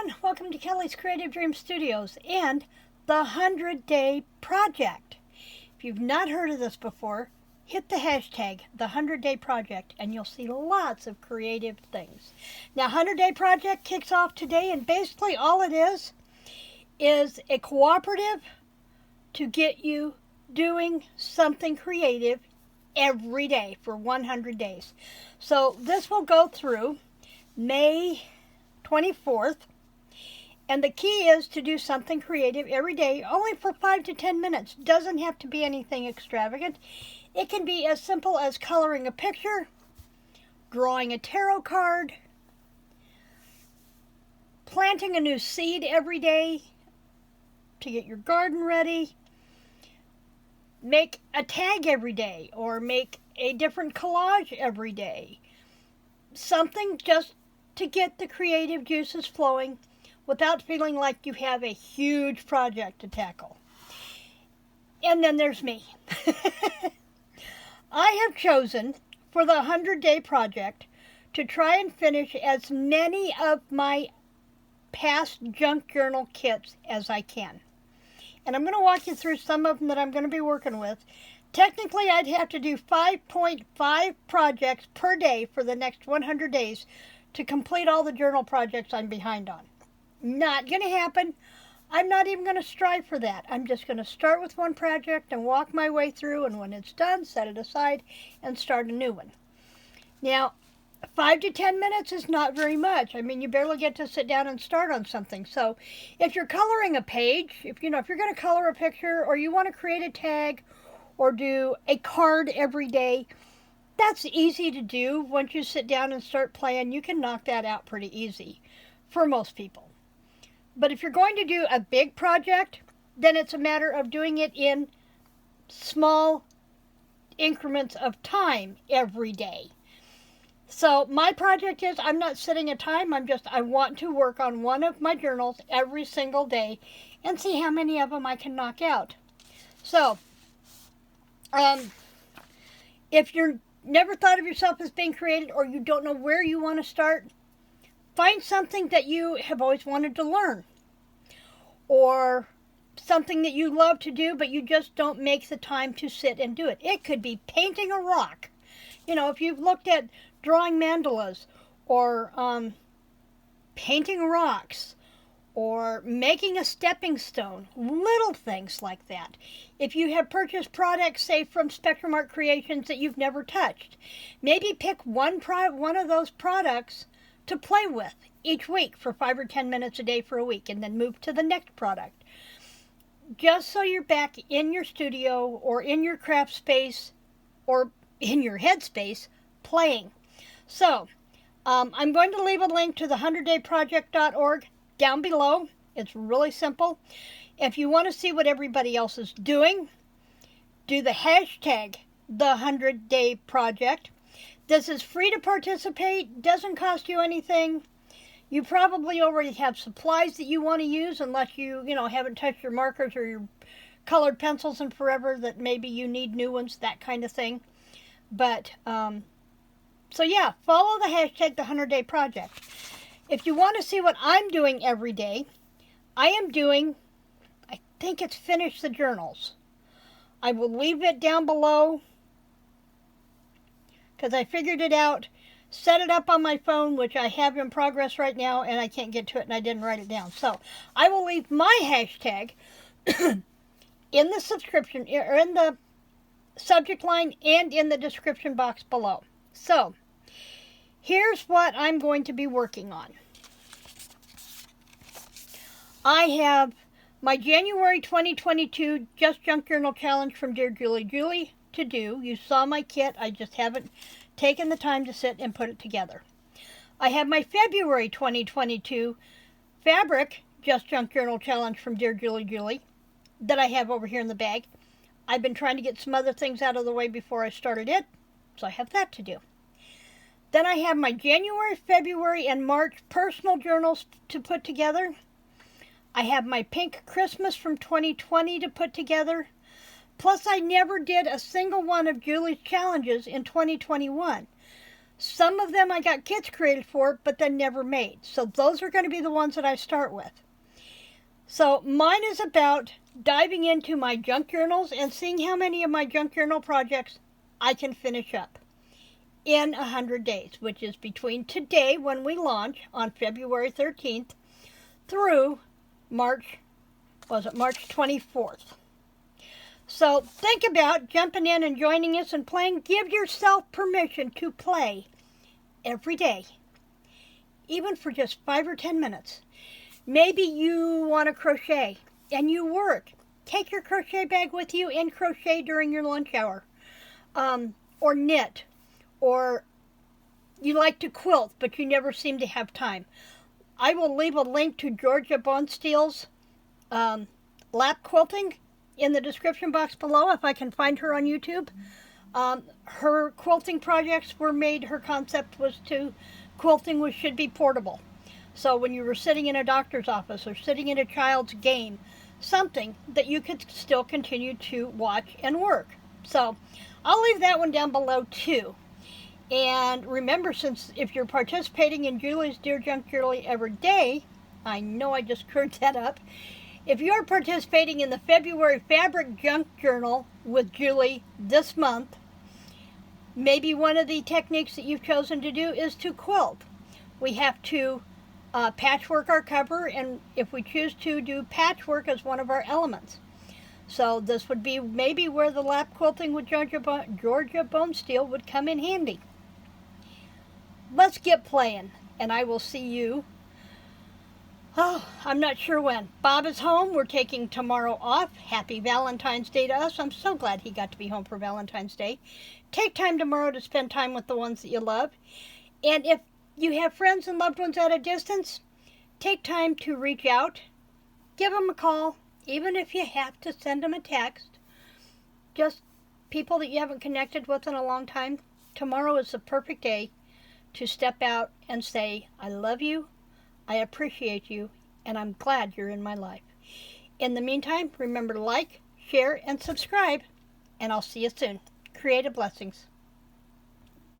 everyone. Welcome to Kelly's Creative Dream Studios and the 100-Day Project. If you've not heard of this before, hit the hashtag, the 100-Day Project, and you'll see lots of creative things. Now, 100-Day Project kicks off today, and basically all it is a cooperative to get you doing something creative every day for 100 days. So this will go through May 24th, and the key is to do something creative every day, only for 5 to 10 minutes. Doesn't have to be anything extravagant. It can be as simple as coloring a picture, drawing a tarot card, planting a new seed every day to get your garden ready, make a tag every day, or make a different collage every day. Something just to get the creative juices flowing without feeling like you have a huge project to tackle. And then there's me. I have chosen for the 100-Day Project to try and finish as many of my past junk journal kits as I can. And I'm going to walk you through some of them that I'm going to be working with. Technically, I'd have to do 5.5 projects per day for the next 100 days to complete all the journal projects I'm behind on. Not going to happen. I'm not even going to strive for that. I'm just going to start with one project and walk my way through, and when it's done, set it aside and start a new one. Now, 5 to 10 minutes is not very much. I mean, you barely get to sit down and start on something. So if you're coloring a page, if you're going to color a picture, or you want to create a tag or do a card every day, that's easy to do. Once you sit down and start playing, you can knock that out pretty easy for most people. But if you're going to do a big project, then it's a matter of doing it in small increments of time every day. So my project is, I'm not setting a time, I want to work on one of my journals every single day and see how many of them I can knock out. So, if you're never thought of yourself as being creative, or you don't know where you want to start, find something that you have always wanted to learn, or something that you love to do but you just don't make the time to sit and do it. It could be painting a rock. You know, if you've looked at drawing mandalas, or painting rocks, or making a stepping stone, little things like that. If you have purchased products, say from Spectrum Art Creations, that you've never touched, maybe pick one of those products to play with each week for 5 or 10 minutes a day for a week, and then move to the next product. Just so you're back in your studio, or in your craft space, or in your headspace, playing. So, I'm going to leave a link to the 100dayproject.org down below. It's really simple. If you want to see what everybody else is doing, do the hashtag, the 100-Day Project. This is free to participate, doesn't cost you anything. You probably already have supplies that you want to use, unless you haven't touched your markers or your colored pencils in forever, that maybe you need new ones, that kind of thing. But, so yeah, follow the hashtag, the 100-Day Project. If you want to see what I'm doing every day, I think it's Finish the Journals. I will leave it down below, because I figured it out, set it up on my phone, which I have in progress right now, and I can't get to it, and I didn't write it down. So I will leave my hashtag in the subscription, or in the subject line, and in the description box below. So here's what I'm going to be working on. I have my January 2022 Just Junk Journal Challenge from Dear Julie to do. You saw my kit. I just haven't taken the time to sit and put it together. I have my February 2022 Fabric Just Junk Journal Challenge from Dear Julie that I have over here in the bag. I've been trying to get some other things out of the way before I started it, so I have that to do. Then I have my January, February, and March personal journals to put together. I have my Pink Christmas from 2020 to put together. Plus, I never did a single one of Julie's challenges in 2021. Some of them I got kits created for, but then never made. So those are going to be the ones that I start with. So mine is about diving into my junk journals and seeing how many of my junk journal projects I can finish up in 100 days, which is between today when we launch on February 13th through March 24th. So think about jumping in and joining us and playing. Give yourself permission to play every day, even for just 5 or 10 minutes. Maybe you want to crochet and you work. Take your crochet bag with you and crochet during your lunch hour. Or knit. Or you like to quilt, but you never seem to have time. I will leave a link to Georgia Bonesteel's lap quilting in the description box below if I can find her on YouTube. Her quilting projects were made, her concept was to quilting should be portable. So when you were sitting in a doctor's office or sitting in a child's game, something that you could still continue to watch and work. So I'll leave that one down below too. And remember, since if you're participating in Julie's Dear Junk Journey every day, I know I just screwed that up. If you're participating in the February Fabric Junk Journal with Julie this month, maybe one of the techniques that you've chosen to do is to quilt. We have to patchwork our cover, and if we choose to do patchwork as one of our elements. So this would be maybe where the lap quilting with Georgia Bonesteel would come in handy. Let's get playing, and I will see you. I'm not sure when. Bob is home. We're taking tomorrow off. Happy Valentine's Day to us. I'm so glad he got to be home for Valentine's Day. Take time tomorrow to spend time with the ones that you love. And if you have friends and loved ones at a distance, take time to reach out. Give them a call, even if you have to send them a text. Just people that you haven't connected with in a long time. Tomorrow is the perfect day to step out and say, I love you, I appreciate you, and I'm glad you're in my life. In the meantime, remember to like, share, and subscribe, and I'll see you soon. Creative blessings.